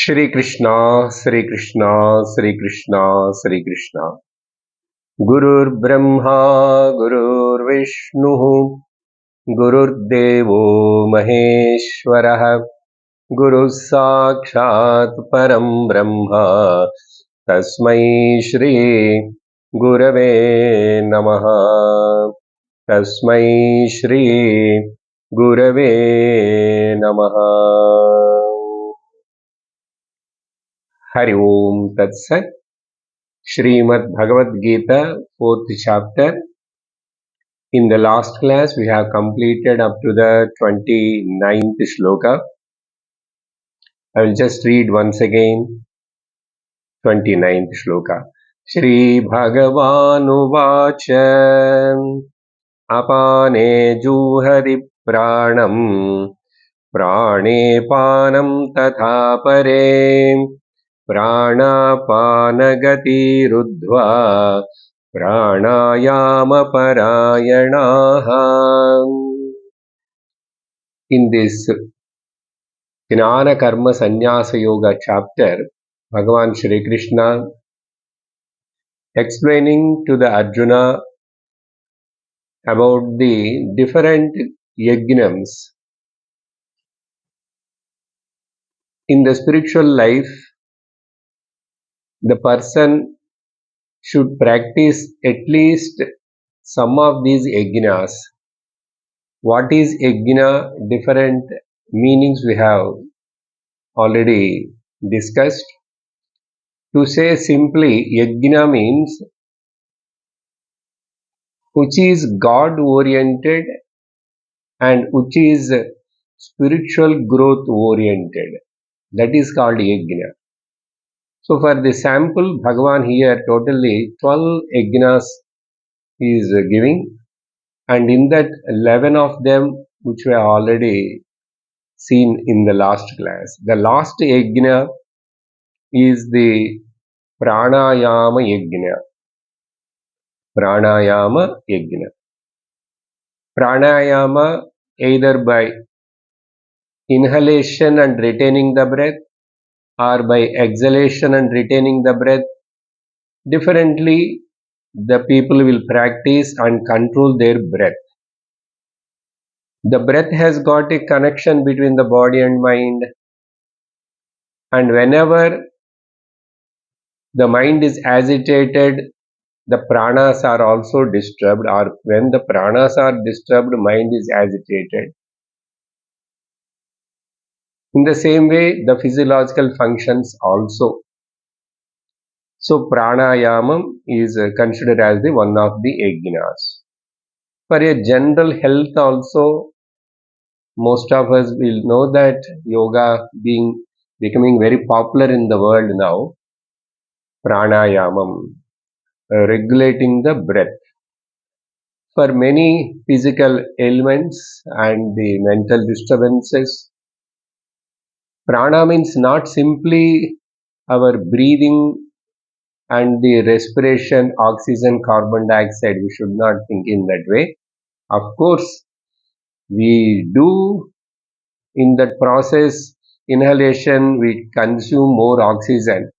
Shri Krishna, Shri Krishna, Shri Krishna, Shri Krishna. Gurur Brahma, Gurur Vishnu, Gurur Devo Maheshwarah, Guru Sakshat Param Brahma, Tasmai Shri Gurave Namaha, Tasmai Shri Gurave Namaha. Hari Om Tat Sat. Srimad Bhagavad Gita, 4th chapter. In the last class, we have completed up to the 29th Sloka. I will just read once again 29th Sloka. Shri Bhagavanu Vacha Apane Juhari Pranam Prane Panam Tatha Pare प्राणापानगतिरुद्ध्वा प्राणायामपरायणाः. In this Jnana Karma Sannyasa Yoga chapter, Bhagavan Shri Krishna explaining to the Arjuna about the different yajnams in the spiritual life. The person should practice at least some of these yajnas. What is yajna? Different meanings we have already discussed. To say simply, yajna means which is God oriented and which is spiritual growth oriented. That is called yajna. So for the sample, Bhagavan here totally 12 yajnas is giving, and in that 11 of them which were already seen in the last class. The last yajna is the pranayama yajna. Pranayama yajna. Pranayama either by inhalation and retaining the breath or by exhalation and retaining the breath. Differently, the people will practice and control their breath. The breath has got a connection between the body and mind, and whenever the mind is agitated, the pranas are also disturbed, or when the pranas are disturbed, mind is agitated. In the same way, the physiological functions also. So pranayamam is considered as the one of the yajnas. For a general health also, most of us will know that yoga becoming very popular in the world now. Pranayamam, regulating the breath. For many physical ailments and the mental disturbances, prana means not simply our breathing and the respiration, oxygen, carbon dioxide. We should not think in that way. Of course, we do in that process, inhalation, we consume more oxygen,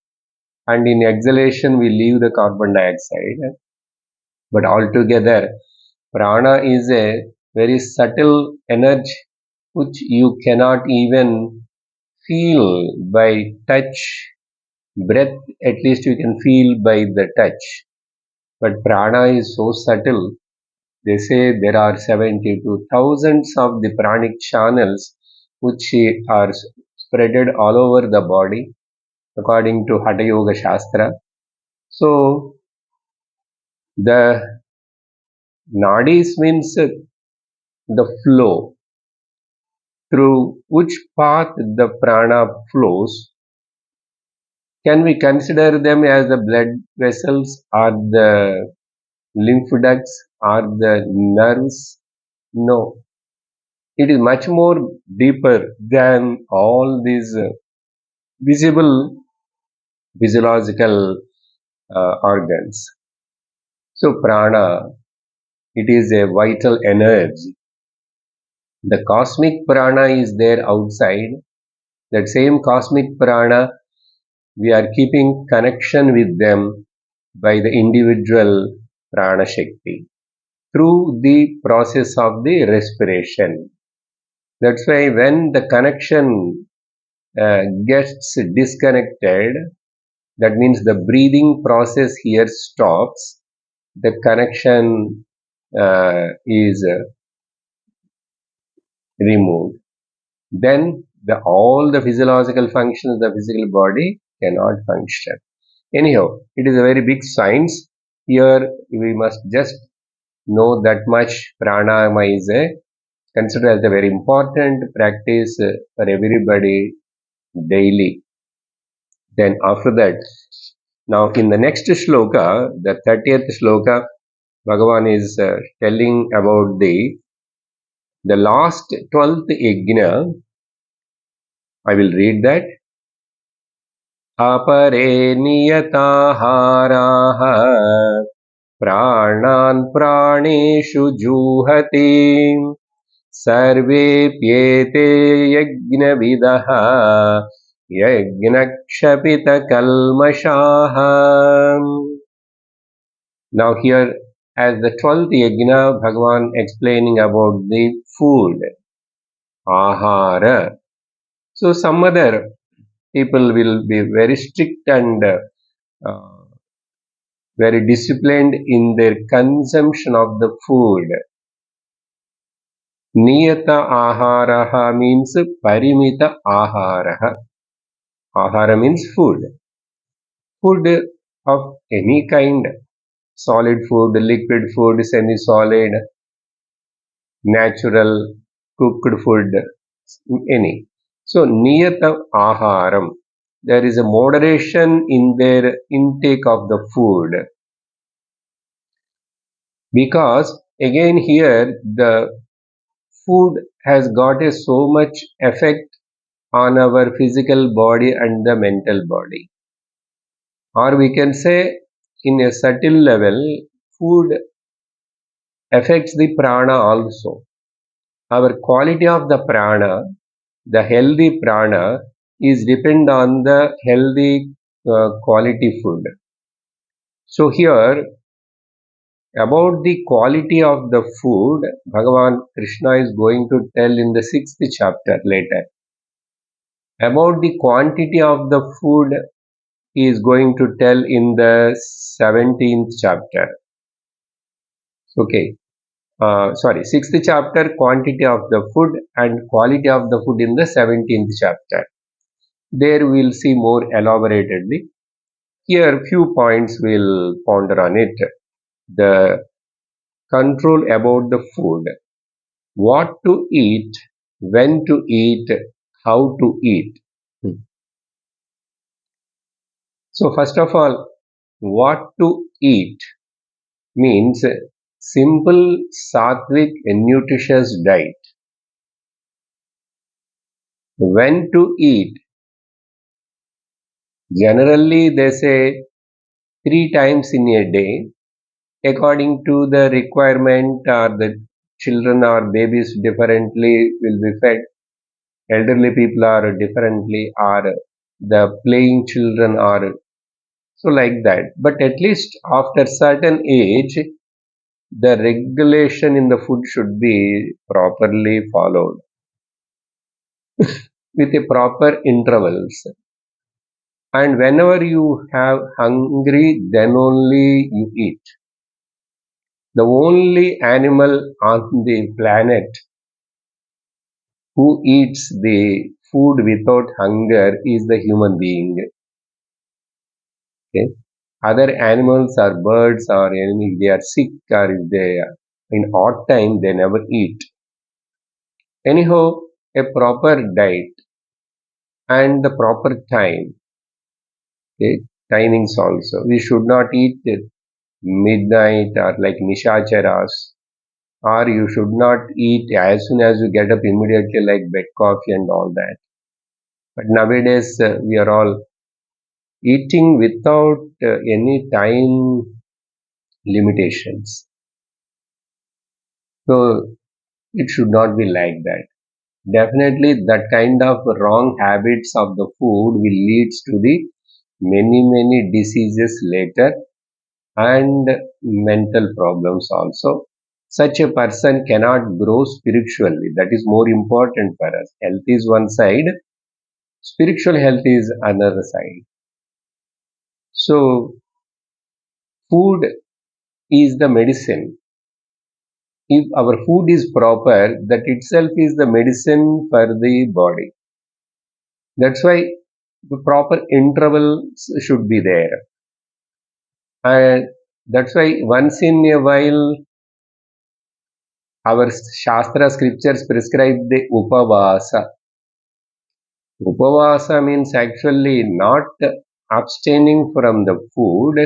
and in exhalation, we leave the carbon dioxide. But altogether, prana is a very subtle energy which you cannot even feel by touch. Breath, at least you can feel by the touch. But prana is so subtle. They say there are 72 thousands of the pranic channels which are spreaded all over the body according to Hatha Yoga Shastra. So the nadis means the flow through which path the prana flows. Can we consider them as the blood vessels or the lymph ducts or the nerves? No. It is much more deeper than all these visible physiological organs. So prana, it is a vital energy. The cosmic prana is there outside, That same cosmic prana, we are keeping connection with them by the individual prana shakti through the process of the respiration. That's why when the connection gets disconnected, that means the breathing process here stops, the connection is removed. Then all the physiological functions of the physical body cannot function. Anyhow, it is a very big science. Here we must just know that much. Pranayama is considered as a very important practice for everybody daily. Then after that, now in the next shloka, the 30th shloka, Bhagavan is telling about the last 12th yajna. I will read that. अपरे नियताहाराः प्राणान् प्राणेषु जुहति सर्वेप्येते यज्ञविदः यज्ञक्षपितकल्मषाः. Now here, as the 12th yajna, Bhagavan explaining about the food, ahara. So some other people will be very strict and very disciplined in their consumption of the food. Niyata aharaha means parimita aharaha. Ahara means food. Food of any kind. Solid food, liquid food, semi-solid, natural, cooked food, any. So, niyata aharam. There is a moderation in their intake of the food. Because again here the food has got a so much effect on our physical body and the mental body. Or we can say in a subtle level, food affects the prana also. Our quality of the prana, the healthy prana, is depend on the healthy quality food. So here, about the quality of the food, Bhagavan Krishna is going to tell in the 6th chapter later. About the quantity of the food, he is going to tell in the 17th chapter. Okay. 6th chapter, quantity of the food and quality of the food in the 17th chapter. There we will see more elaboratedly. Here few points will ponder on it. The control about the food. What to eat, when to eat, how to eat. So first of all, what to eat means simple, sattvic, and nutritious diet. When to eat, generally they say 3 times in a day, according to the requirement, or the children or babies differently will be fed, elderly people are differently, or the playing children are so like that. But at least after certain age, the regulation in the food should be properly followed with a proper intervals. And whenever you have hungry, then only you eat. The only animal on the planet who eats the food without hunger is the human being. Okay? Other animals or birds or anything, they are sick or if they are in odd time, they never eat. Anyhow, a proper diet and the proper time. Okay? Timings also. We should not eat at midnight or like nishacharas, or you should not eat as soon as you get up immediately like bed coffee and all that. But nowadays we are all eating without any time limitations. So it should not be like that. definitely that kind of wrong habits of the food will leads to the many diseases later and mental problems also. Such a person cannot grow spiritually. That is more important for us. Health is one side, spiritual health is another side. So food is the medicine. If our food is proper, that itself is the medicine for the body. That's why the proper intervals should be there. And that's why once in a while our Shastra scriptures prescribe the Upavasa. Upavasa means actually not abstaining from the food,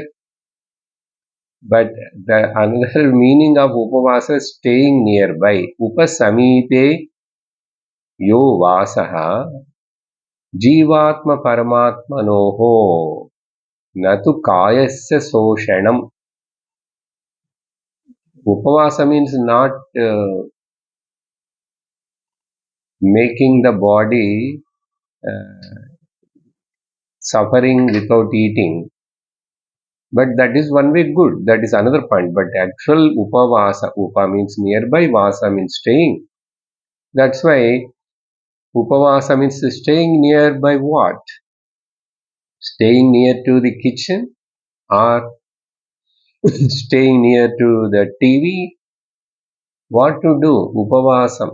but the another meaning of Upavasa is staying nearby. Upasamipe yo vasaha जीवात्म परमात्मनोः न तु कायस्य शोषणम. Upavasa means not making the body suffering without eating, but that is one way good, that is another point. But actual upavasa, upa means nearby, vasa means staying. That's why upavasa means staying nearby what? Staying near to the kitchen or staying near to the TV. What to do? Upavasam.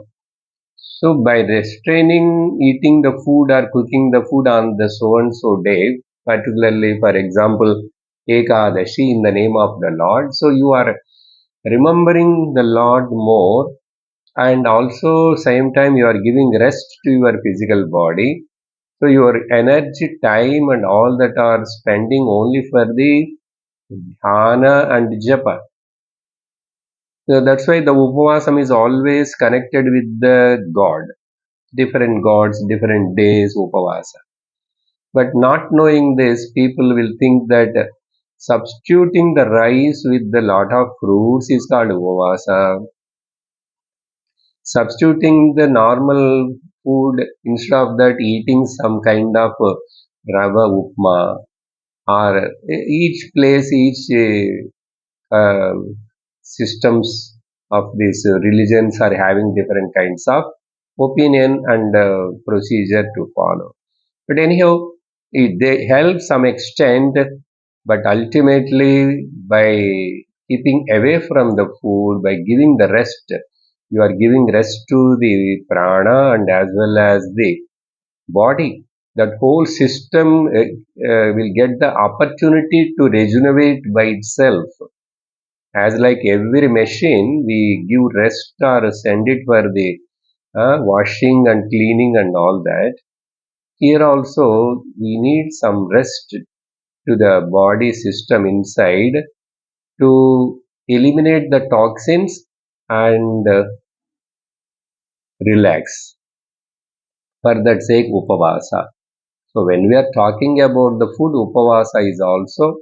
So by restraining eating the food or cooking the food on the so and so day, particularly for example Ekadashi in the name of the Lord, so you are remembering the Lord more, and also same time you are giving rest to your physical body. So your energy, time and all that are spending only for the dhyana and japa. So that's why the upavasam is always connected with the God. Different gods, different days, upavasa. But not knowing this, people will think that substituting the rice with the lot of fruits is called upavasa. Substituting the normal food, instead of that eating some kind of rava upma, or each place, each systems of these religions are having different kinds of opinion and procedure to follow. But anyhow, they help some extent, but ultimately by keeping away from the food, by giving the rest, you are giving rest to the prana and as well as the body. That whole system will get the opportunity to regenerate by itself. As like every machine, we give rest or send it for the washing and cleaning and all that. Here also, we need some rest to the body system inside to eliminate the toxins and relax. For that sake, upavasa. So when we are talking about the food, upavasa is also,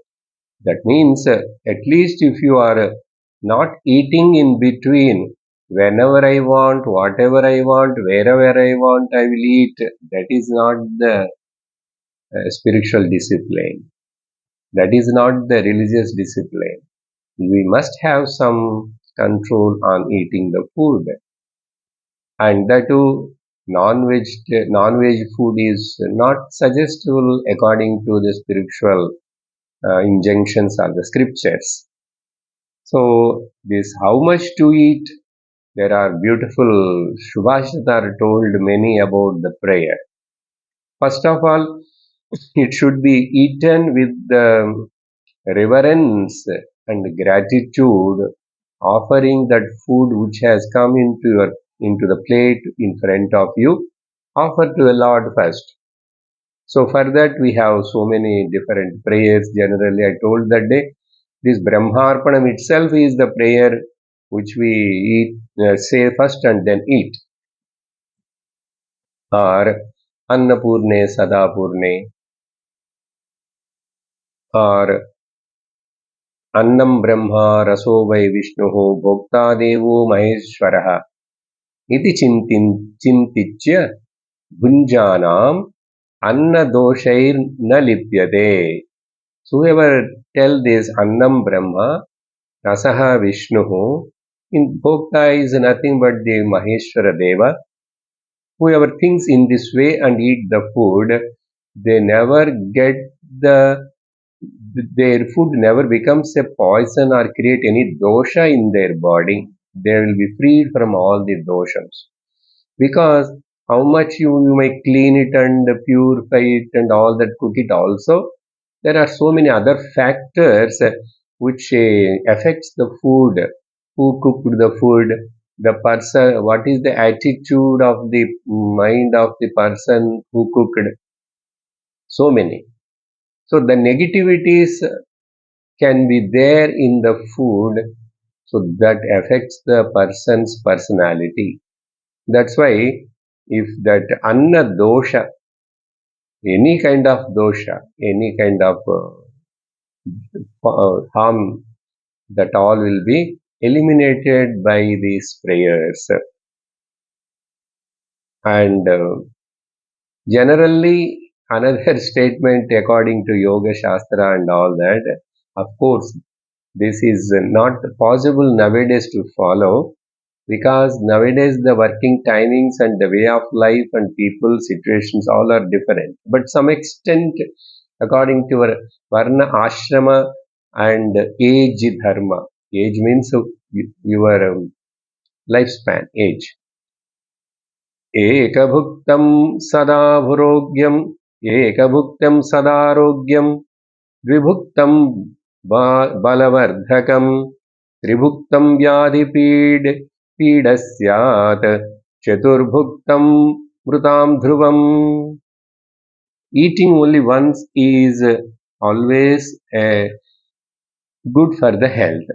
that means at least if you are not eating in between, whenever I want, whatever I want, wherever I want, I will eat. That is not the spiritual discipline. That is not the religious discipline. We must have some control on eating the food, and that too, non-veg food is not suggestible according to the spiritual injunctions or the scriptures. So this how much to eat, there are beautiful Shubhashita are told many about the prayer. First of all, it should be eaten with reverence and gratitude, offering that food which has come into the plate in front of you, offer to the Lord first. So for that we have so many different prayers. Generally, I told that day, this Brahmarpanam itself is the prayer which we say first and then eat. Or Annapurne Sadapurne, or Annam Brahma Raso Vai Vishnuho Bhokta Devo Maheshwaraha. iti chintichya bhunjanam anna doshair na lipyate. So whoever tell this annam brahma, rasaha vishnuhu, in bhokta is nothing but the Maheshwara Deva. Whoever thinks in this way and eat the food, they never get the their food never becomes a poison or create any dosha in their body. They will be freed from all the doshas. Because how much you may clean it and purify it and all that, cook it also, there are so many other factors which affects the food, who cooked the food, the person, what is the attitude of the mind of the person who cooked, so many. So the negativities can be there in the food, so that affects the person's personality. That's why if that anna dosha, any kind of dosha, any kind of harm, that all will be eliminated by these prayers. And generally, another statement according to Yoga Shastra and all that, of course, this is not possible nowadays to follow, because nowadays the working timings and the way of life and people situations all are different. But some extent, according to our varna ashrama and age dharma, age means your lifespan, age. एकभुक्तं सदा भुरोग्यम् एकभुक्तं सदारोग्यम् द्विभुक्तं बलवर्धकम् त्रिभुक्तं पीडस्यात् चतुर्भुक्तं मृतां ध्रुवम्. Eating only once is always good for the health,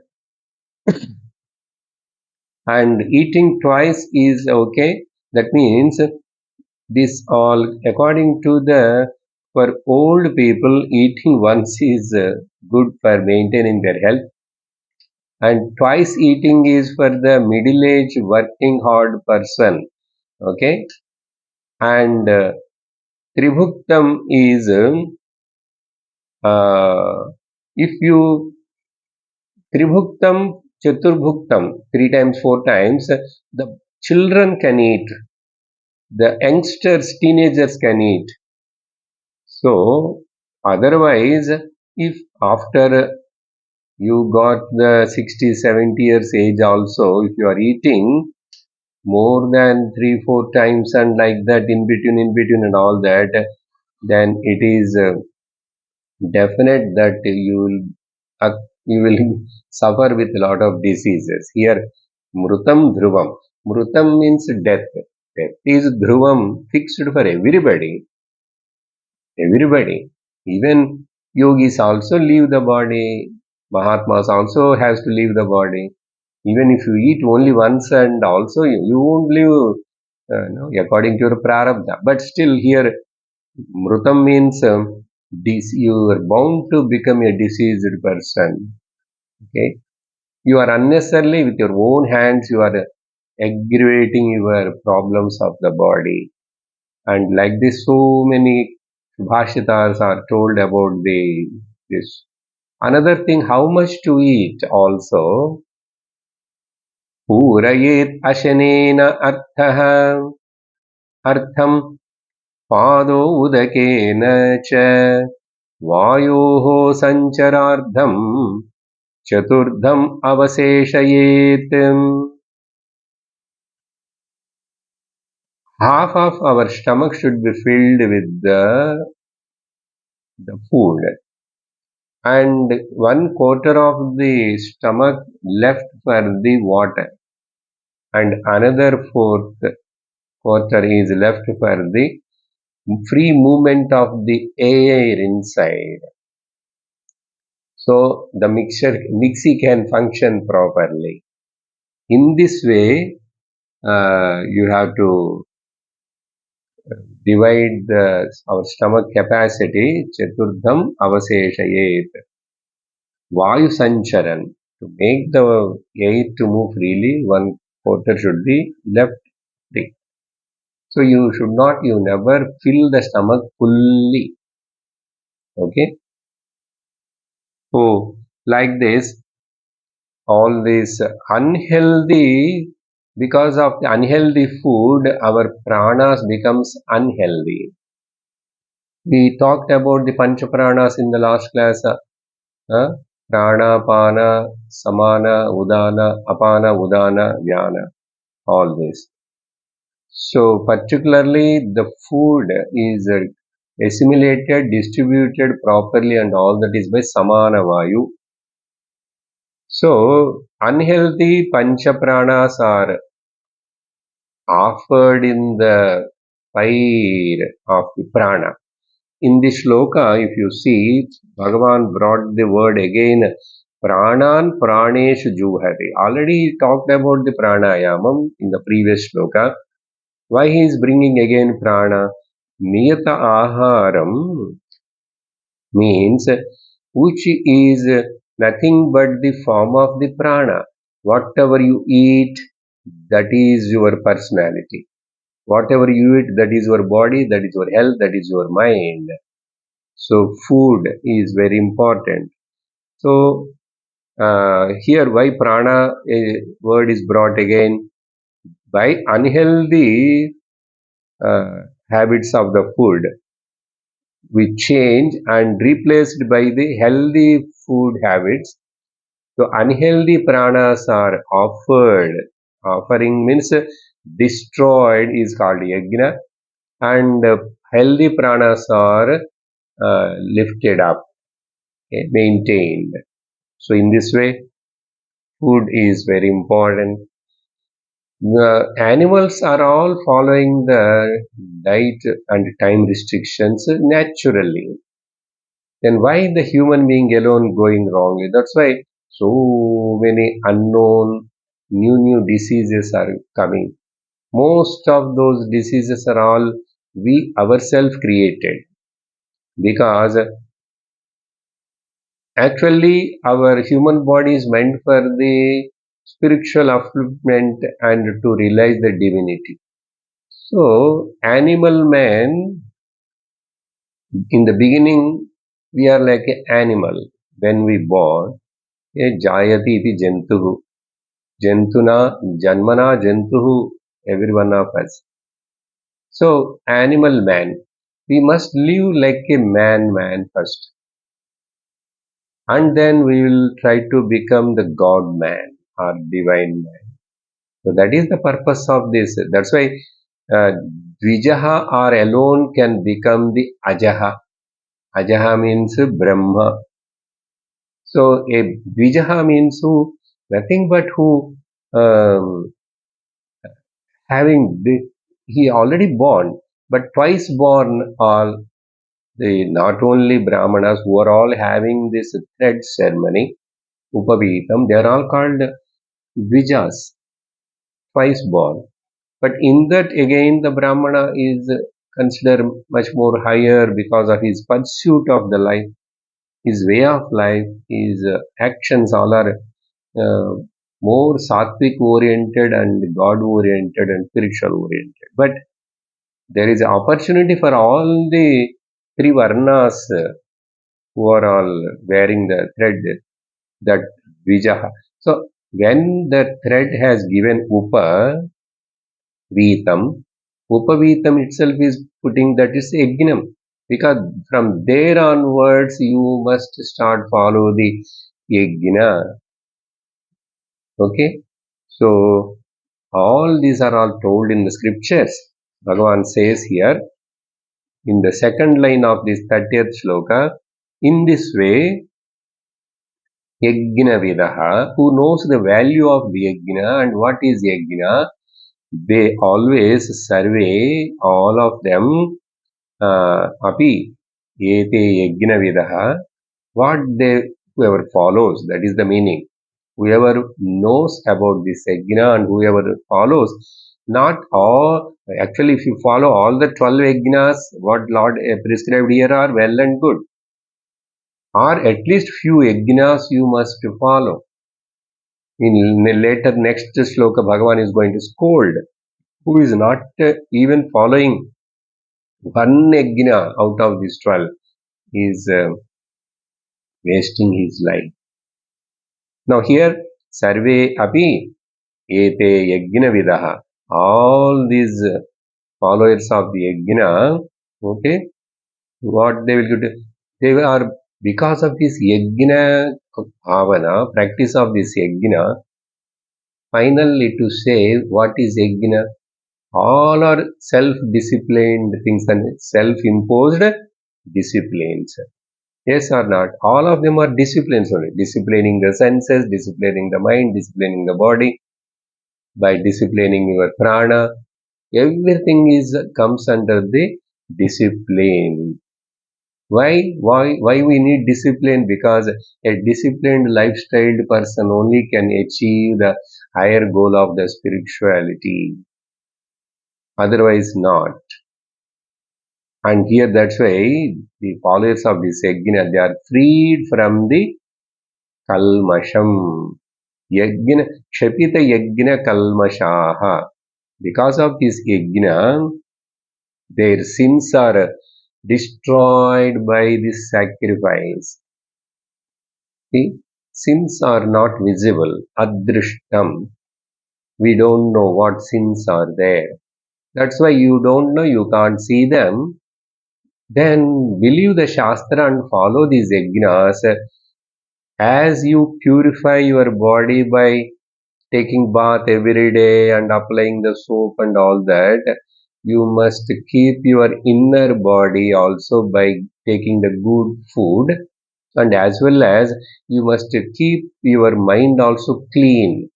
and eating twice is okay. That means this all according to the, for old people eating once is good for maintaining their health, and twice eating is for the middle age working hard person. Okay, and tribhuktam is if you tribhuktam chaturbhuktam, three times, four times, the children can eat, the youngsters, teenagers can eat. So otherwise, if after you got the 60 70 years age also, if you are eating more than 3 4 times and like that, in between and all that, then it is definite that you will suffer with a lot of diseases. Here, mrutam dhruvam. Mrutam means death. Death is dhruvam, fixed for everybody. Everybody. Even yogis also leave the body. Mahatmas also has to leave the body. Even if you eat only once and also you won't live no, according to your prarabdha. But still here, mrutam means you are bound to become a diseased person. Okay, you are unnecessarily with your own hands you are aggravating your problems of the body, and like this so many bhashitas are told about the this. Another thing, how much to eat also. पूरयेत् अशनेन अर्थः अर्थं पादो उदकेन च वायोः सञ्चरार्धं चतुर्थम् अवशेषयेत्. Half of our stomach should be filled with the food, and 1/4 of the stomach left for the water, and another fourth quarter is left for the free movement of the air inside. So the mixie can function properly. In this way, you have to divide our stomach capacity. Chaturdham avaseshayet. Vayu sancharan. To make the air to move freely, 1/4 should be left So you never fill the stomach fully. Okay. So like this, all this unhealthy, because of the unhealthy food, our pranas becomes unhealthy. We talked about the pancha pranas in the last class. Uh, Prana, Pana, Samana, Udana, Apana, Udana, Vyana, all this. So particularly the food is assimilated, distributed properly and all that is by Samana Vayu. So unhealthy pancha pranas are offered in the fire of the prana. In the shloka, if you see, Bhagavan brought the word again, Pranan Praneshu Juhati. Already talked about the pranayamam in the previous shloka. Why he is bringing again prana? Niyata aharam means which is nothing but the form of the prana. Whatever you eat, that is your personality. Whatever you eat, that is your body, that is your health, that is your mind. So food is very important. So here why prana word is brought again? By unhealthy habits of the food, we change and replaced by the healthy food habits. So unhealthy pranas are offered. Offering means destroyed is called yajna, and healthy pranas are lifted up, maintained. So in this way, food is very important. The animals are all following the diet and time restrictions naturally. Then why the human being alone going wrongly? That's why so many unknown new diseases are coming. Most of those diseases are all we ourselves created, because actually our human body is meant for the spiritual upliftment and to realize the divinity. So animal man, in the beginning we are like an animal. When we born, jayati iti jantuhu. Jantuna, janmana jantuhu, every one of us. So, animal man, we must live like a man first, and then we will try to become the God man or divine man. So, that is the purpose of this. That's why uh, Dvijaha or alone can become the Ajaha. Ajaha means Brahma. So, a Dvijaha means who? Nothing but who um, having the, he already born, but twice born all the not only Brahmanas who are all having this thread ceremony, Upavitam, they are all called Dvijas, twice born. But in that again the Brahmana is considered much more higher because of his pursuit of the life, his way of life, his actions all are uh, more sattvic oriented and God oriented and spiritual oriented. But there is opportunity for all the three varnas who are all wearing the thread, that vijaha. So when the thread has given upavitam itself is putting that is yajnam, because from there onwards you must start follow the yajna. Okay, so all these are all told in the scriptures. Bhagavan says here in the second line of this 30th shloka, in this way, yajna vidaha, who knows the value of the yajna and what is yajna, they always survey all of them, api, ete yajna vidaha, what they, whoever follows, that is the meaning. Whoever knows about this yajna and whoever follows, not all, actually if you follow all the 12 yajnas, what Lord prescribed here are well and good, or at least few yajnas you must follow. In later next shloka, Bhagavan is going to scold who is not even following one yajna out of these 12 is wasting his life. Now here, sarve api ete yajna vidaha. All these followers of the yajna, okay, what they will do, they are, because of this yajna bhavana, practice of this yajna, finally to say what is yajna, all are self-disciplined things and self-imposed disciplines. Yes or not? All of them are disciplines only. Disciplining the senses, disciplining the mind, disciplining the body, by disciplining your prana. Everything is comes under the discipline. Why we need discipline? Because a disciplined lifestyle person only can achieve the higher goal of the spirituality. Otherwise not. And here that's why the followers of this yajna, they are freed from the kalmasham. Yajna, kshapita yajna kalmashaha. Because of this yajna, their sins are destroyed by this sacrifice. See, sins are not visible, adrishtam. We don't know what sins are there. That's why you don't know, you can't see them. Then believe the Shastra and follow these yajnas. As you purify your body by taking bath every day and applying the soap and all that, you must keep your inner body also by taking the good food, and as well as you must keep your mind also clean.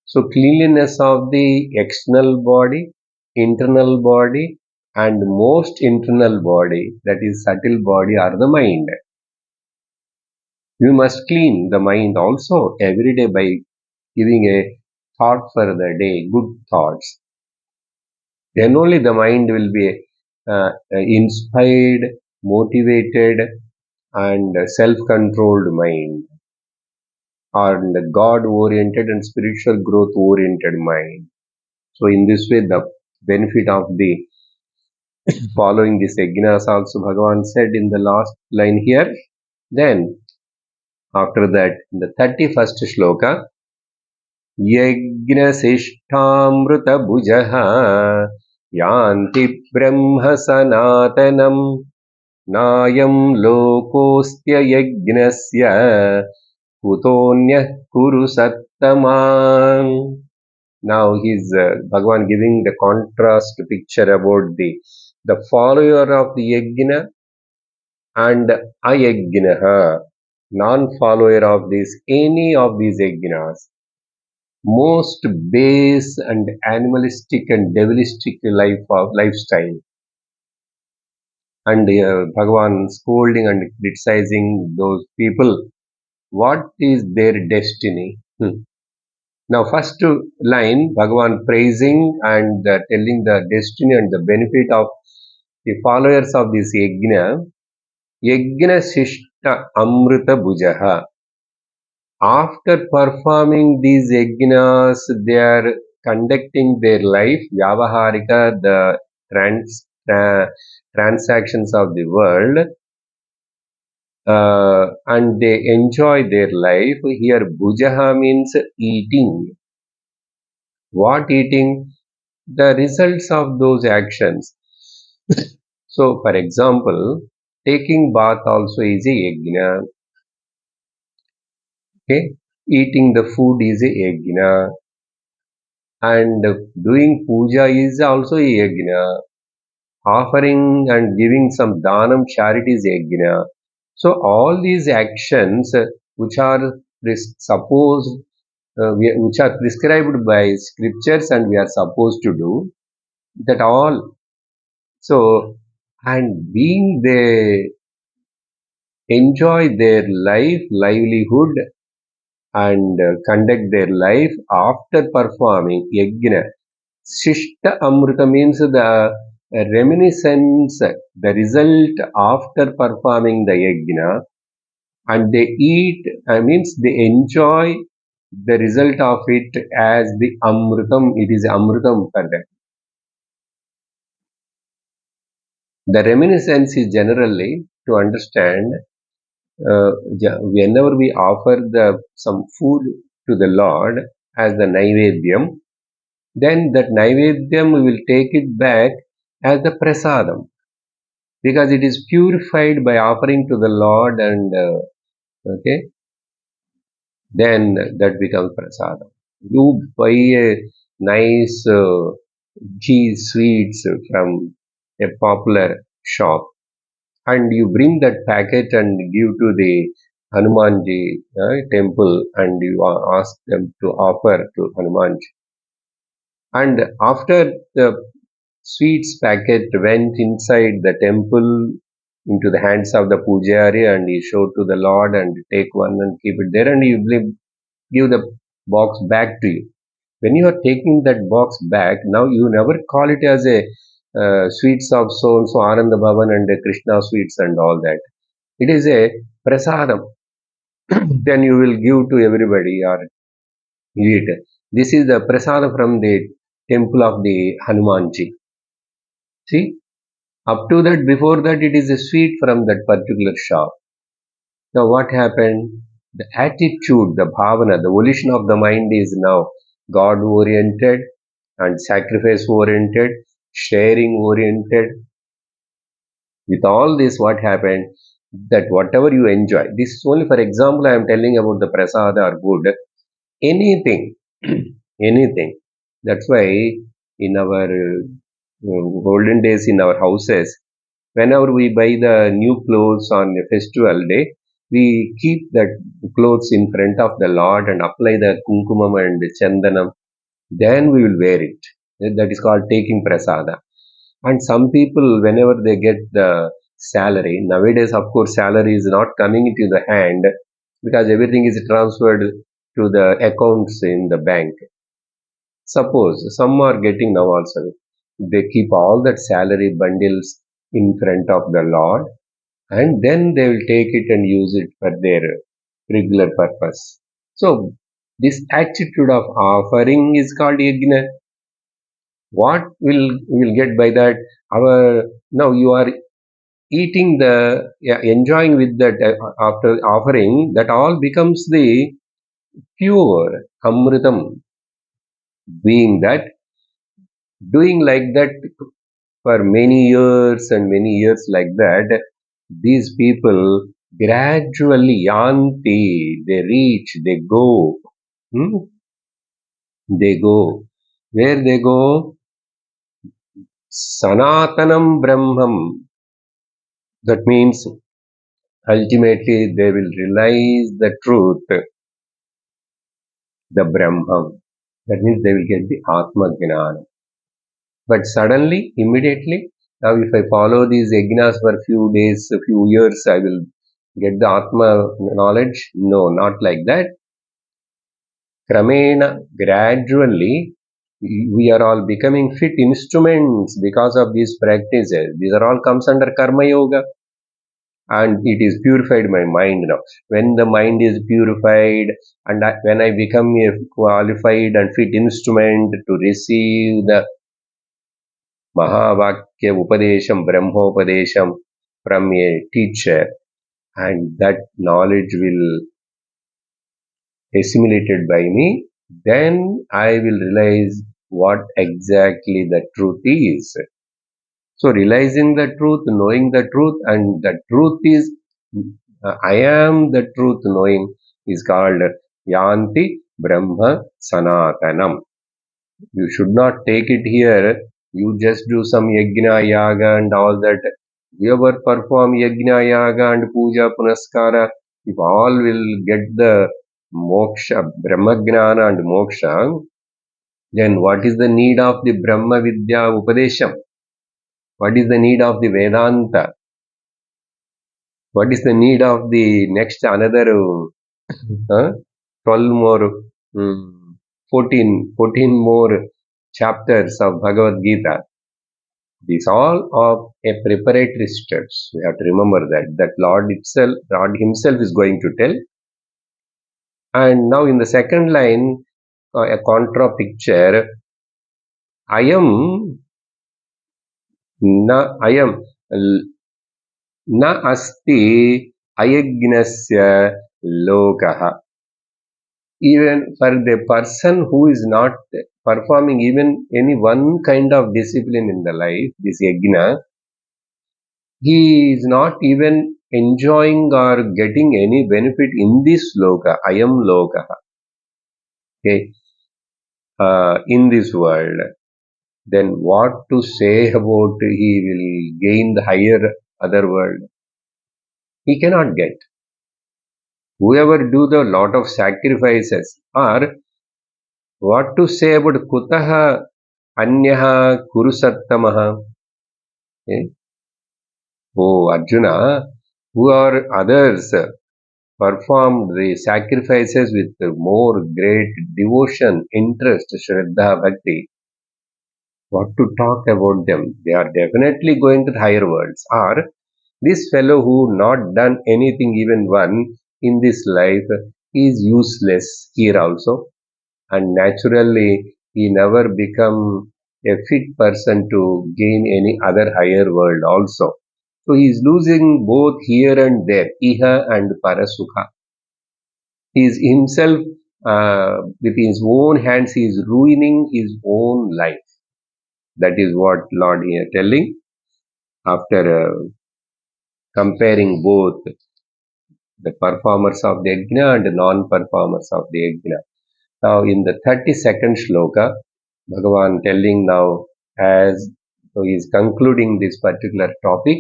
So cleanliness of the external body, internal body, and most internal body, that is subtle body, or the mind. You must clean the mind also every day by giving a thought for the day, good thoughts. Then only the mind will be inspired, motivated, and self-controlled mind, and God-oriented and spiritual growth-oriented mind. So in this way, the benefit of the following this yajnas also Bhagavan said in the last line here. Then after that, in the 31st shloka, यज्ञशिष्ठामृतभुजः यान्ति ब्रह्म सनातनम् नायं लोकोऽस्त्ययज्ञस्य कुतोऽन्यः कुरु सत्तमा. Now he's Bhagavan giving the contrast picture about the follower of the yajna and ayajnaha, non-follower of this any of these yajnas. Most base and animalistic and devilistic lifestyle, and Bhagavan scolding and criticizing those people. What is their destiny? Now, first line, Bhagavan praising and telling the destiny and the benefit of the followers of this yajna. Yajna Shishta Amrita Bhujaha. After performing these yajnas, they are conducting their life, Vyavaharika, the transactions of the world, and they enjoy their life. Here, Bhujaha means eating. What eating? The results of those actions. So, for example, taking bath also is a yajna. Okay, eating the food is a yajna, and doing puja is also a yajna. Offering and giving some dhanam, charity is yajna. So all these actions which are supposed, which are prescribed by scriptures and we are supposed to do, that all. So, and being they enjoy their life, livelihood, and conduct their life after performing yajna. Shishta Amrita means the reminiscence, the result after performing the yajna, and they eat, means they enjoy the result of it as the Amritam, it is Amritam for them. The reminiscence is generally to understand whenever we offer some food to the Lord as the Naivedyam, then that Naivedyam we will take it back as the Prasadam because it is purified by offering to the Lord and okay, then that becomes Prasadam. You buy a nice cheese sweets from a popular shop and you bring that packet and give to the Hanumanji temple and you ask them to offer to Hanumanji. And after the sweets packet went inside the temple into the hands of the pujari and he showed to the Lord and take one and keep it there and you give the box back to you. When you are taking that box back, now you never call it as a sweets of so and so Ananda Bhavan and Krishna sweets and all that. It is a prasadam. Then you will give to everybody or eat. This is the prasadam from the temple of the Hanumanji. See, up to that, before that, it is a sweet from that particular shop. Now, what happened? The attitude, the bhavana, the volition of the mind is now God oriented and sacrifice oriented, sharing oriented. With all this, what happened? That whatever you enjoy, this is only for example, I am telling about the prasada or good, anything, anything. That's why in our golden days in our houses, whenever we buy the new clothes on a festival day, we keep that clothes in front of the Lord and apply the kumkumam and chandanam. Then we will wear it. That is called taking prasada. And some people, whenever they get the salary, nowadays, of course, salary is not coming into the hand because everything is transferred to the accounts in the bank. Suppose some are getting now also, they keep all that salary bundles in front of the Lord and then they will take it and use it for their regular purpose. So, this attitude of offering is called yajna. What will get by that? Our now you are eating the enjoying with that after offering that all becomes the pure amritam. Being that doing like that for many years like that, these people gradually yanti, they reach, they go. Hmm? They go. Where they go? Sanatanam Brahmam. That means ultimately they will realize the truth, the Brahman. That means they will get the Atma Jnana. But suddenly, immediately, now if I follow these yajnas for a few days, a few years, I will get the Atma knowledge. No, not like that. Kramena, gradually, we are all becoming fit instruments because of these practices. These are all comes under Karma Yoga. And it is purified my mind now. When the mind is purified and when I become a qualified and fit instrument to receive the Mahavakya Upadesham, Brahmopadesham from a teacher, and that knowledge will assimilated by me, then I will realize what exactly the truth is. So realizing the truth, knowing the truth, and the truth is, I am the truth knowing is called Yanti Brahma Sanatanam. You should not take it here. You just do some yajna, yaga and all that. Whoever perform yajna, yaga and puja, punaskara, if all will get the moksha, brahmagnana and moksha, then what is the need of the Brahma Vidya Upadesham? What is the need of the Vedanta? What is the need of the next another 12 more, 14 more chapters of Bhagavad Gita? These all of a preparatory steps. We have to remember that Lord Himself is going to tell. And now in the second line, a contra picture. I am l- na asti ayagnasya lokaha. Even for the person who is not performing even any one kind of discipline in the life, this yajna, he is not even enjoying or getting any benefit in this loka, ayam loka, okay, in this world. Then what to say about he will gain the higher other world? He cannot get. Whoever do the lot of sacrifices, or what to say about kutaha anyaha kurusattamaha? Okay? Oh Arjuna, who are others performed the sacrifices with more great devotion, interest, shraddha, bhakti. What to talk about them? They are definitely going to the higher worlds. Or this fellow who not done anything even one in this life is useless here also, and naturally he never become a fit person to gain any other higher world also. So he is losing both here and there, iha and parasukha. He is himself, with his own hands, he is ruining his own life. That is what Lord here telling after comparing both the performers of the yajna and non-performers of the yajna. Now in the 32nd shloka, Bhagavan telling now as so he is concluding this particular topic.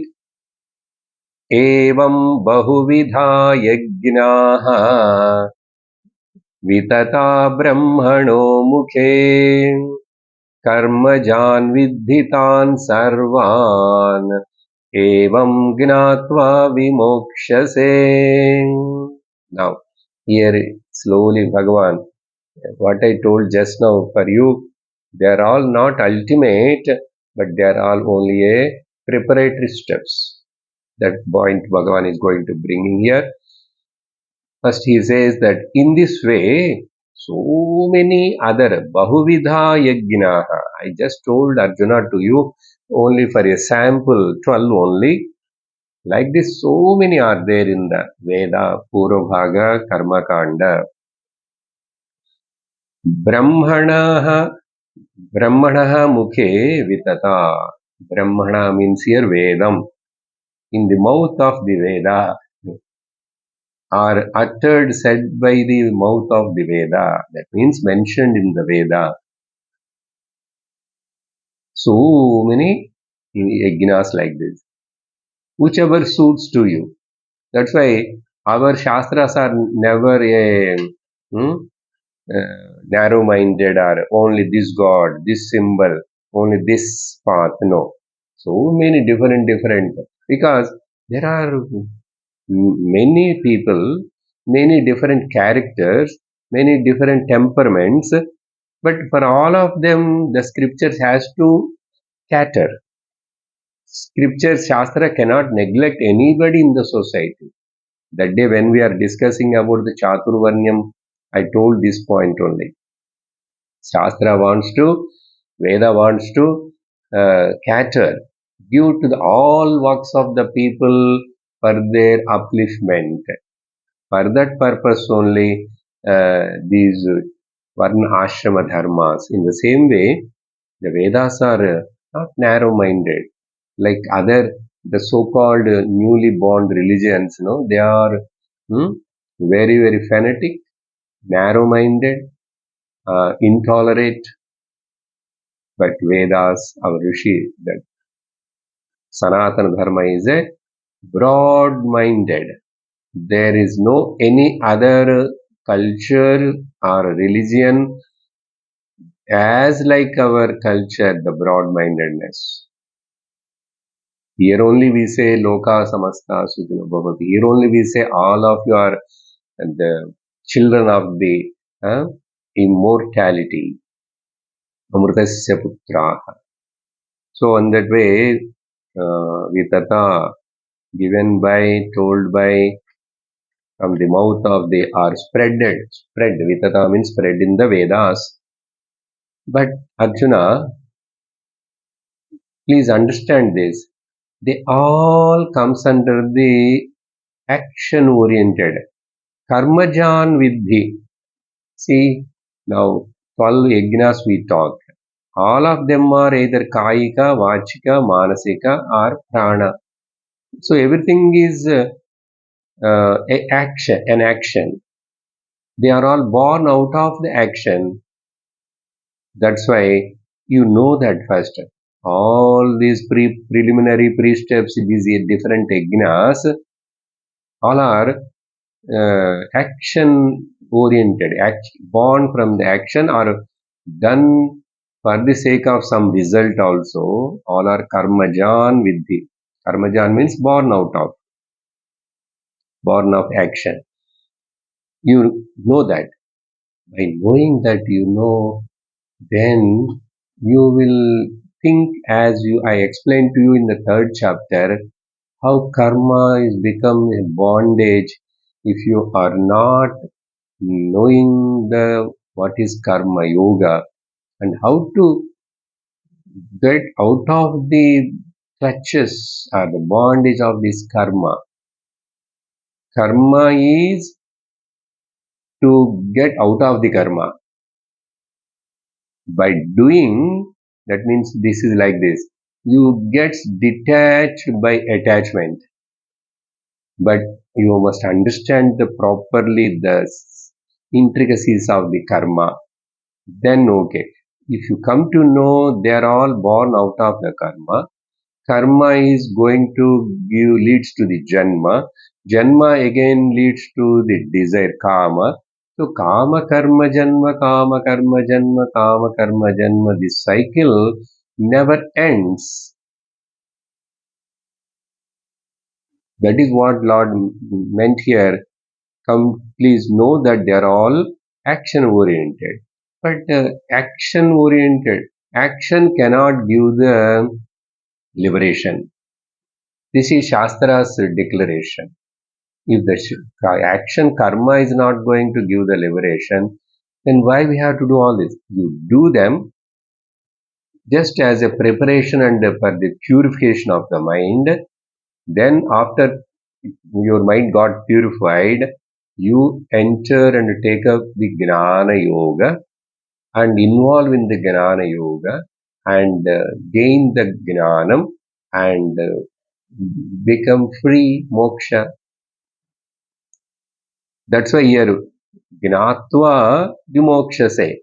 एवं बहुविधा यज्ञाः वितता ब्रह्मणो मुखे कर्मजान् विद्धितान् सर्वान् एवं ज्ञात्वा विमोक्ष्यसे. Now, here slowly Bhagavan, what I told just now for you, they are all not ultimate, but they are all only a preparatory steps. That point Bhagavan is going to bring in here. First he says that in this way, so many other Bahuvidha Yajnaha. I just told Arjuna to you only for a sample, 12 only. Like this, so many are there in the Veda, Purvabhaga, Karma Kanda. Brahmanaha, Brahmanaha Mukhe Vitata. Brahmana means here Vedam. In the mouth of the Veda, are uttered, said by the mouth of the Veda. That means mentioned in the Veda. So many yajnas like this. Whichever suits to you. That's why our Shastras are never a narrow-minded or only this God, this symbol, only this path. No. So many different, because there are many people, many different characters, many different temperaments, but for all of them, the scriptures has to cater. Scripture, Shastra cannot neglect anybody in the society. That day when we are discussing about the Chaturvarnyam, I told this point only. Shastra wants to, Veda wants to cater, give to all walks of the people for their upliftment. For that purpose only, these Varna Ashrama Dharmas. In the same way, the Vedas are not narrow-minded like other the so-called newly born religions. They are very fanatic, narrow-minded, intolerant. But Vedas, our Rishi, that Sanatana Dharma is a broad-minded. There is no any other culture or religion as like our culture, the broad-mindedness. Here only we say Loka Samasta Sukhino Bhavati. Here only we say all of you are the children of the immortality. Amritasya Putraha. So in that way, Vitata given by, told by, from the mouth of the are spread. Vitata means spread in the Vedas. But Arjuna, please understand this. they all comes under the action oriented. Karmajan Vidhi. See, now 12 yajnas we talk. All of them are either Kayika, Vachika, Manasika or Prana. So everything is an action. They are all born out of the action. That's why you know that first. All these preliminary pre-steps, these different yajnas, all are action oriented, born from the action or done for the sake of some result also. All are karmajan vidhi. Karmajan means born of action. You know that. By knowing that you know, then you will think as I explained to you in the third chapter, how karma is become a bondage if you are not knowing the what is karma yoga and how to get out of the clutches or the bondage of this karma. Karma is to get out of the karma. By doing, that means this is like this. You get detached by attachment, but you must understand the properly the intricacies of the karma. Then okay. If you come to know they are all born out of the karma, karma is going to give leads to the janma. Janma again leads to the desire kama. So kama karma janma, kama karma janma, kama karma janma. This cycle never ends. That is what Lord meant here. Come, please know that they are all action oriented. But action oriented, action cannot give the liberation. This is Shastra's declaration. If the action karma is not going to give the liberation, then why we have to do all this? You do them just as a preparation and for the purification of the mind. Then after your mind got purified, you enter and take up the Gnana Yoga and involve in the Gnana Yoga and gain the Gnanam and become free moksha. That's why here Gnatva Vimokshase.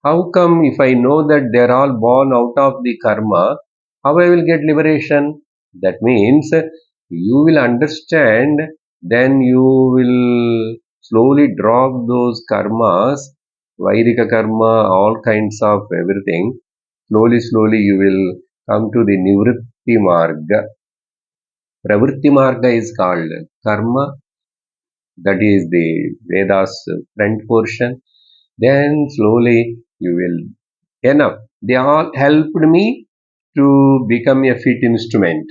How come if I know that they're all born out of the karma, how I will get liberation? That means you will understand, then you will slowly drop those karmas, Vairika karma, all kinds of everything. Slowly you will come to the Nivritti Marga. Pravritti Marga is called karma, that is the Vedas front portion. Then slowly you will enough. They all helped me to become a fit instrument.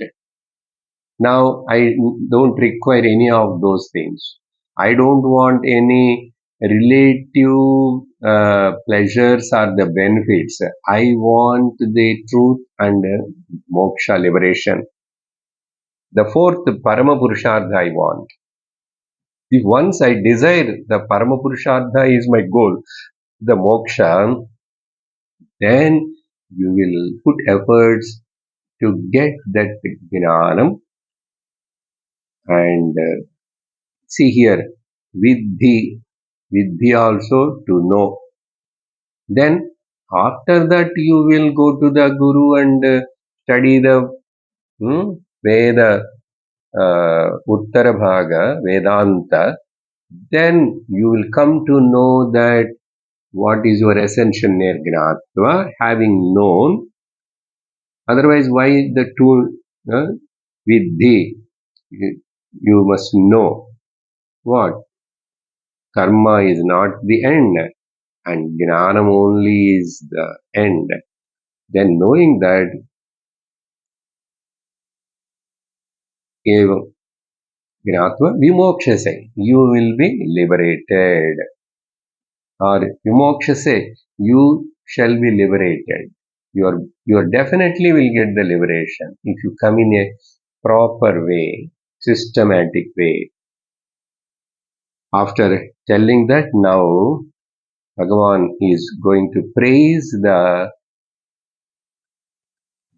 Now I don't require any of those things. I don't want any relative pleasures or the benefits. I want the truth and moksha liberation. The fourth Parama Purushartha I want. If once I desire the Parama Purushartha is my goal, the moksha, then you will put efforts to get that jnanam and see here vidhi also to know. Then after that you will go to the guru and study the veda uttara bhaga vedanta. Then you will come to know that what is your essential nirgnatva, having known. Otherwise, why the two vidhi? You must know what karma is not the end and jnanam only is the end. Then knowing that evam gnatva vimokshase, you will be liberated, or vimokshase, you shall be liberated. you are definitely will get the liberation if you come in a proper way, systematic way. After telling that, now Bhagavan is going to praise the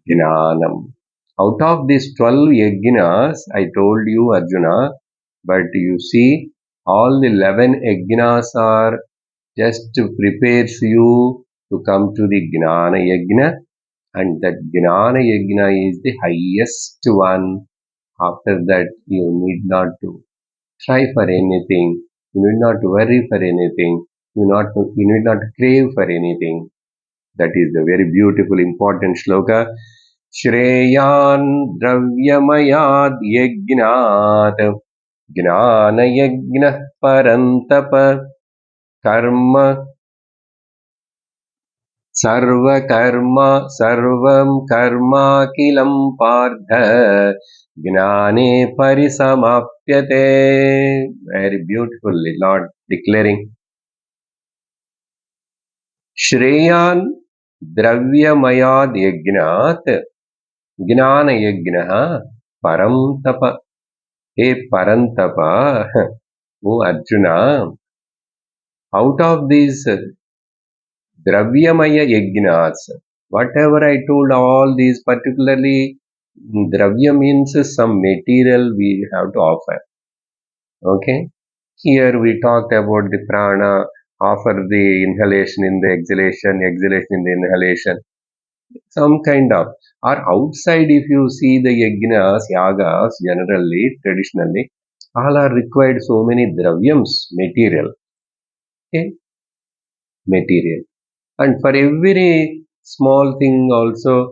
Jnanam. Out of these 12 yajnas, I told you, Arjuna, but you see, all the 11 yajnas are just prepares you to come to the Gnana Yajna, and that Gnana Yajna is the highest one. After that, you need not to try for anything, you need not worry for anything, you need not crave for anything. That is the very beautiful, important shloka. Shreyan Dravyamayad Yajnat Gnana Yajna Parantapa Karma सर्वं कर्माखिलं पार्थ ज्ञाने परिसमाप्यते. Very beautifully Lord declaring, श्रेयान् द्रव्यमयाद् यज्ञात् ज्ञान यज्ञः परं तप. हे परंतप, O Arjuna, out of these Dravyamaya yajnas. Whatever I told, all these, particularly Dravya means some material we have to offer. Okay. Here we talked about the prana, offer the inhalation in the exhalation, exhalation in the inhalation. Some kind of. Or outside, if you see the yajnas, yagas, generally, traditionally, all are required so many dravyams, material. Okay. Material. And for every small thing also,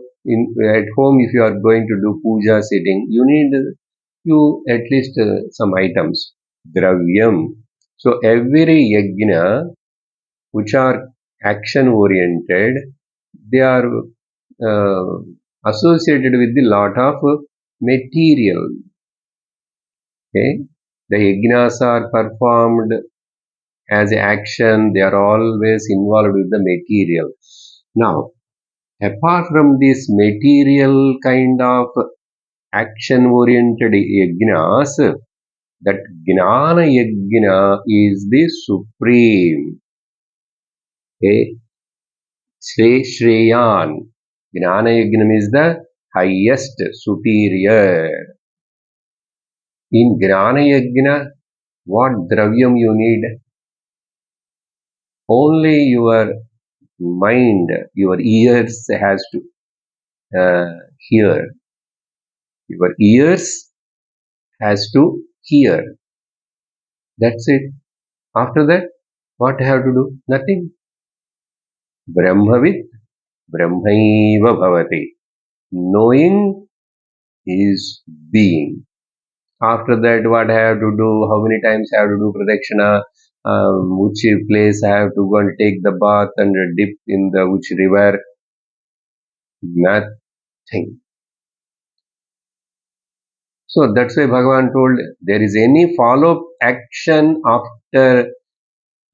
at home, if you are going to do puja sitting, you need you at least some items, dravyam. So every yajna which are action oriented, they are uh, associated with the lot of material. Okay, the yajnas are performed as action; they are always involved with the material. Now, apart from this material kind of action oriented yajnas, that Gnana Yajna is the supreme. Okay? Shreyan. Gnana Yajna is the highest, superior. In Gnana Yajna, what dravyam you need? Only your mind, your ears has to hear. Your ears has to hear. That's it. After that, what I have to do? Nothing. Brahmavit Brahmaiva Bhavati. Knowing is being. After that, what I have to do? How many times I have to do pradakshina? Which place I have to go and take the bath and dip in the which river? Nothing. So that's why Bhagavan told there is any follow-up action after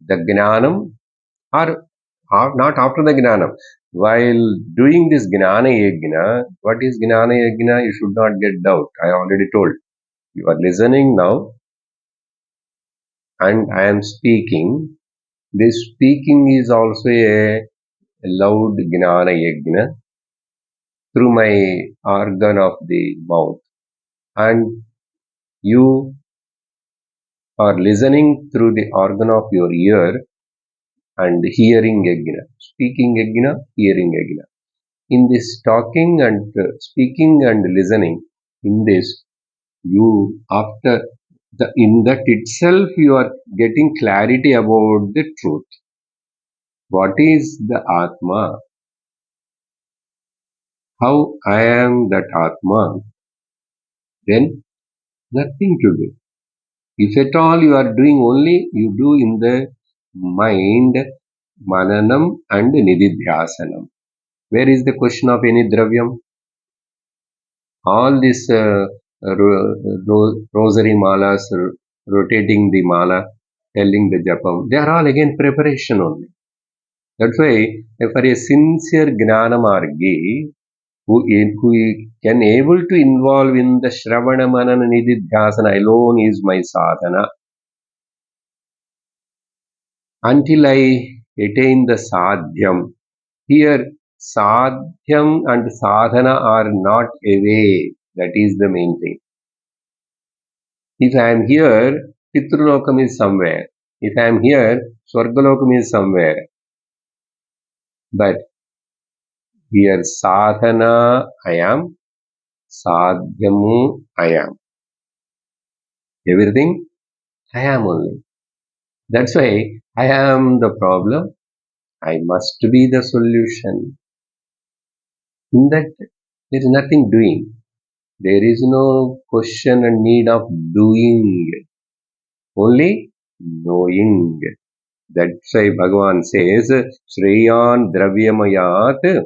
the Gnanam or not after the Gnanam. While doing this Gnana Yajna, what is Gnana Yajna? You should not get doubt. I already told. You are listening now and I am speaking. This speaking is also a loud Gnana Yajna through my organ of the mouth. And you are listening through the organ of your ear and hearing Yajna. Speaking Yajna, hearing Yajna. In this talking and speaking and listening, in this, you after in that itself you are getting clarity about the truth. What is the Atma? How I am that Atma? Then nothing to do. If at all you are doing only, you do in the mind, mananam and nididhyasanam. Where is the question of any dravyam? All this rosary malas, rotating the mala, telling the japam, they are all again preparation only. That's why for a sincere Gnana Margi, who can able to involve in the Shravana Manana Nididhyasana alone is my sadhana. Until I attain the sadhyam. Here, sadhyam and sadhana are not away. That is the main thing. If I am here, Pitrulokam is somewhere. If I am here, Swargalokam is somewhere. But here, sadhana I am, sadhyamu I am. Everything I am only. That's why I am the problem. I must be the solution. In that, there is nothing doing. There is no question and need of doing, only knowing. That's why Bhagavan says, Shreyan Dravyamayat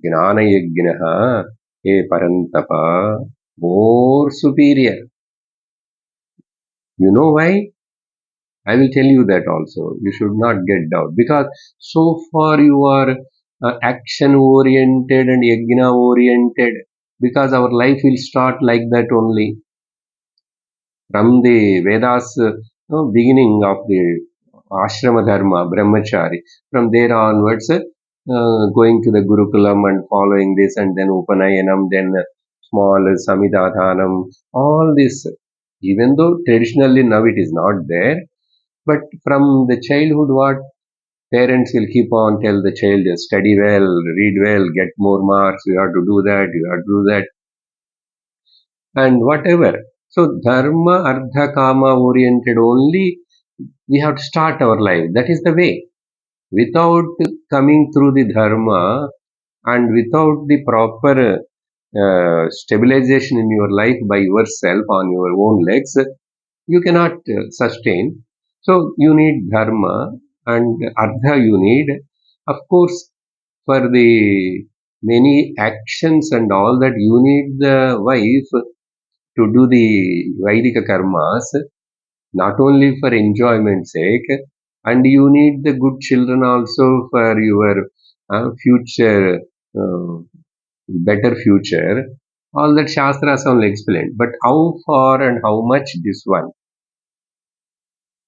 Gnanayagnaha E Parantapa, more superior. You know why? I will tell you that also. You should not get doubt. Because so far you are action oriented and yajna oriented. Because our life will start like that only. From the Vedas beginning of the ashrama dharma, brahmachari, from there onwards, going to the Gurukulam and following this, and then Upanayanam, then small Samidadhanam, all this, even though traditionally now it is not there, but from the childhood, what parents will keep on tell the child, study well, read well, get more marks, you have to do that, you have to do that, and whatever. So dharma, artha, kama oriented only we have to start our life. That is the way. Without coming through the dharma and without the proper stabilization in your life by yourself on your own legs, you cannot sustain. So you need dharma and artha you need. Of course, for the many actions and all that, you need the wife to do the Vaidika karmas, not only for enjoyment sake, and you need the good children also for your future, uh, better future. All that Shastras only explained. But how far and how much this one?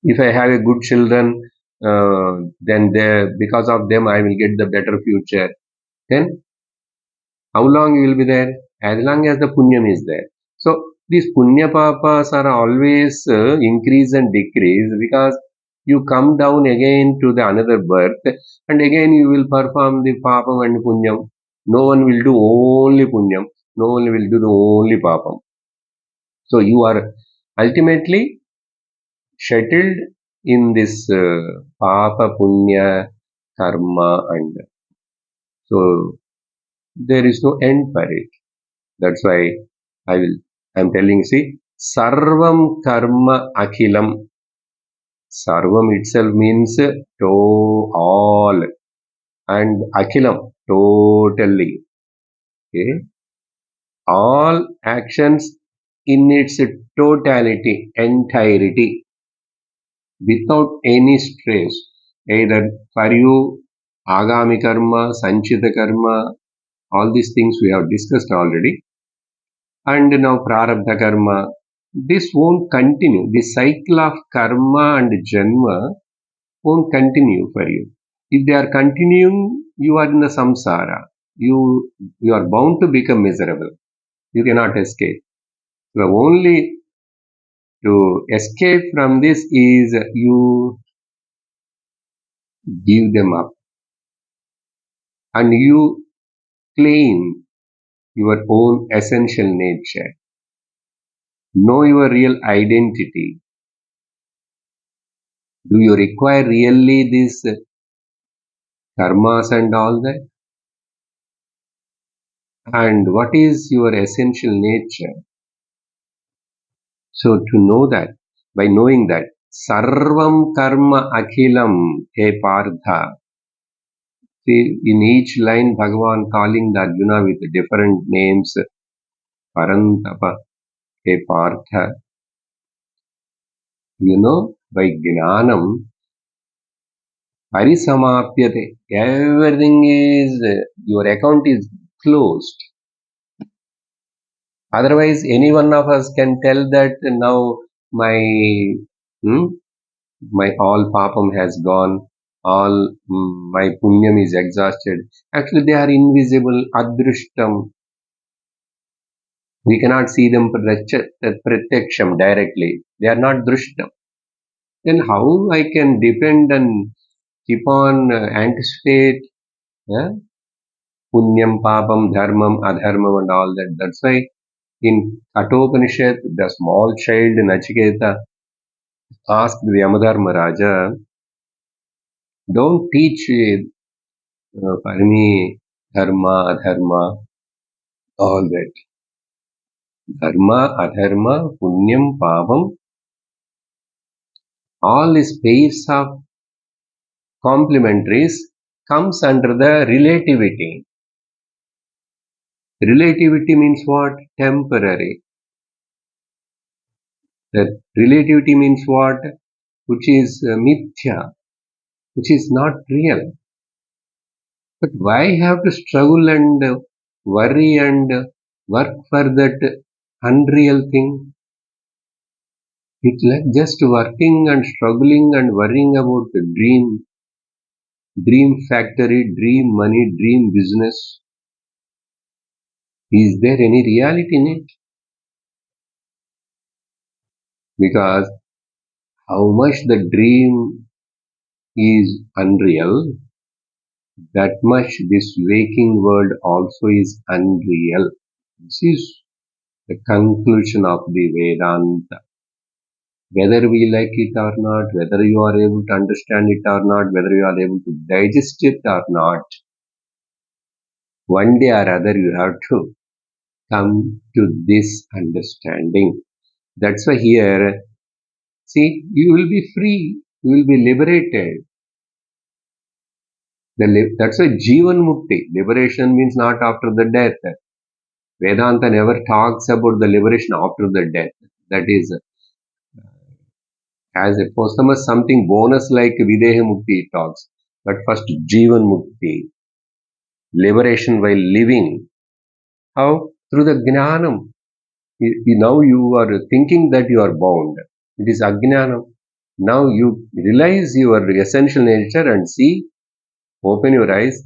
If I have a good children, then they, because of them I will get the better future. Then how long you will be there? As long as the punyam is there. So these punya papas are always increase and decrease because you come down again to the another birth and again you will perform the papam and punyam. No one will do only punyam. No one will do the only papam. So you are ultimately settled in this papa punya karma, and so there is no end for it. That's why I'm telling, see, Sarvam Karma Akhilam. Sarvam itself means to all, and Akhilam, totally. Okay? All actions in its totality, entirety, without any stress, either for you, Agami Karma, Sanchita Karma, all these things we have discussed already, and now prarabdha karma, this won't continue. The cycle of karma and janma won't continue for you. If they are continuing, you are in the samsara. You are bound to become miserable. You cannot escape. The only to escape from this is you give them up and you claim your own essential nature. Know your real identity. Do you require really this karmas and all that? And what is your essential nature? So to know that, by knowing that, Sarvam Karma Akhilam He Partha. See, in each line, Bhagavan calling the Arjuna with different names, Parantapa, He Partha. You know, by Gnanam, Parisamapyate. Everything is, your account is closed. Otherwise, any one of us can tell that now my hmm, my all papam has gone, all my punyam is exhausted. Actually, they are invisible, adrushtam. We cannot see them pratyaksham directly. They are not drushtam. Then how I can depend and keep on anticipate punyam, papam, dharmam, adharmam and all that. That's why in Kathopanishad, the small child Nachiketa asked the Yamadharma Raja, don't teach for me dharma, adharma, all that. Dharma, adharma, punyam, papam, all these pairs of complementaries comes under the relativity. Relativity means what? Temporary. The relativity means what? Which is mithya, which is not real. But why have to struggle and worry and work for that unreal thing? It's like just working and struggling and worrying about the dream factory, dream money, dream business. Is there any reality in it? Because how much the dream is unreal, that much this waking world also is unreal. This is the conclusion of the Vedanta. Whether we like it or not, whether you are able to understand it or not, whether you are able to digest it or not, one day or other you have to come to this understanding. That's why here, see, you will be free, you will be liberated. That's why Jivan Mukti, liberation means not after the death. Vedanta never talks about the liberation after the death. That is, as a posthumous something bonus like Videha Mukti it talks. But first, Jivan Mukti, liberation while living. How? Through the Jnanam. Now you are thinking that you are bound. It is Ajnanam. Now you realize your essential nature and see, open your eyes.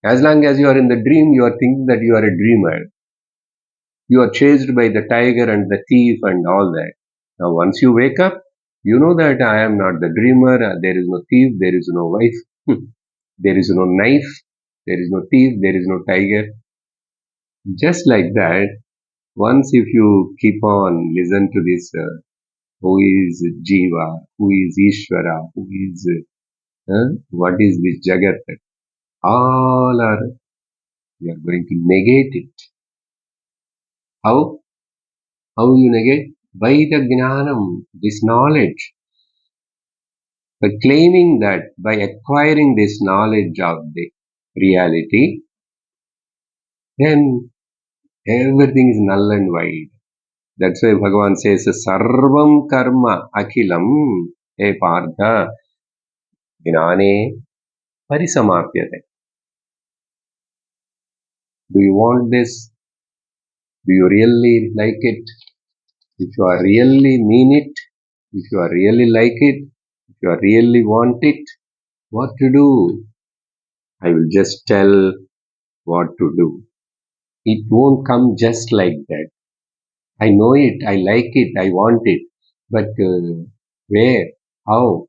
As long as you are in the dream, you are thinking that you are a dreamer. You are chased by the tiger and the thief and all that. Now, once you wake up, you know that I am not the dreamer. There is no thief. There is no wife. There is no knife. There is no thief. There is no tiger. Just like that, once if you keep on listen to this, who is Jiva, who is Ishvara, who is what is this Jagat, all are you are going to negate it. How? How you negate? By the Jnanam, this knowledge. By claiming that, by acquiring this knowledge of the reality, then everything is null and void. That's why Bhagavan says, Sarvam karma akhilam, he partha, jnane parisamapyate. Do you want this? Do you really like it? If you are really mean it, if you are really like it, if you are really want it, what to do? I will just tell what to do. It won't come just like that. I know it, I like it, I want it. But where? How?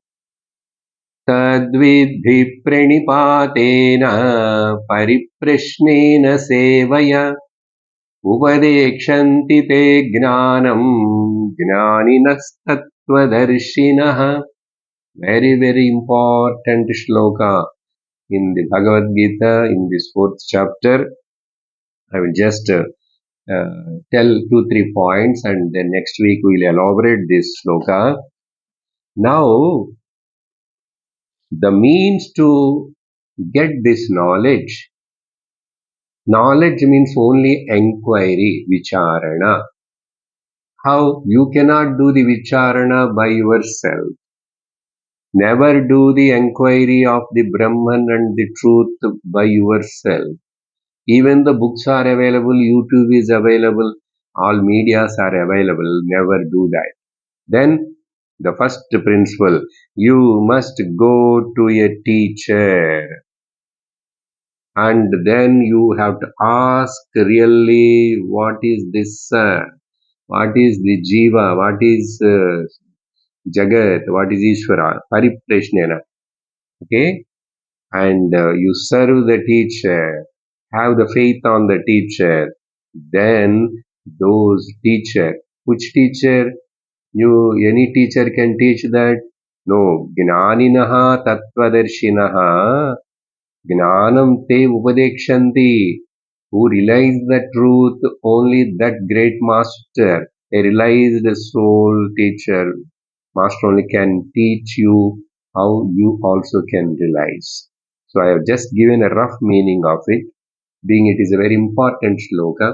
तद्विद्धि प्रणिपातेन परिप्रश्नेन सेवया उपदेक्षन्ति ते ज्ञानम् ज्ञानिनस्तत्त्वदर्शिनः. Very, very important shloka in the Bhagavad Gita in this 4th chapter. I will just tell 2-3 points and then next week we will elaborate this shloka. Now, the means to get this knowledge. Knowledge means only enquiry, vicharana. How? You cannot do the vicharana by yourself. Never do the enquiry of the Brahman and the truth by yourself. Even the books are available, YouTube is available, all medias are available. Never do that. Then, the first principle, you must go to a teacher, and then you have to ask really what is this, what is the Jiva, what is Jagat, what is Ishvara, Pariprashnena. Okay? And you serve the teacher, have the faith on the teacher. Then those teacher, which teacher? Any teacher can teach that? No, Gnaninaha Tatvadarshinaha Gnanam Te Upadekshanti. Who realize the truth, only that great master, a realized soul teacher, master only can teach you how you also can realize. So I have just given a rough meaning of it, being it is a very important sloka.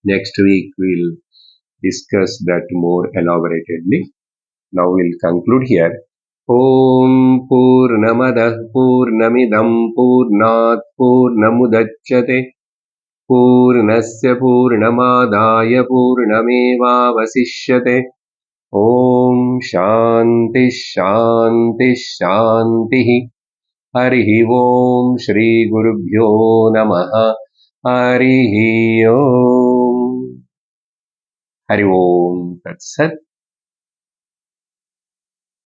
Next week we'll discuss that more elaboratedly. Now we'll conclude here. Om Purnamadah Purnamidam Purnat Purnamudachyate Purnasya Purnamadaya Purnamevavasishyate Om Shanti Shanti Shanti Harihi Om Shri Gurubhyo Namaha Harihi Om Hari Om Tat Sat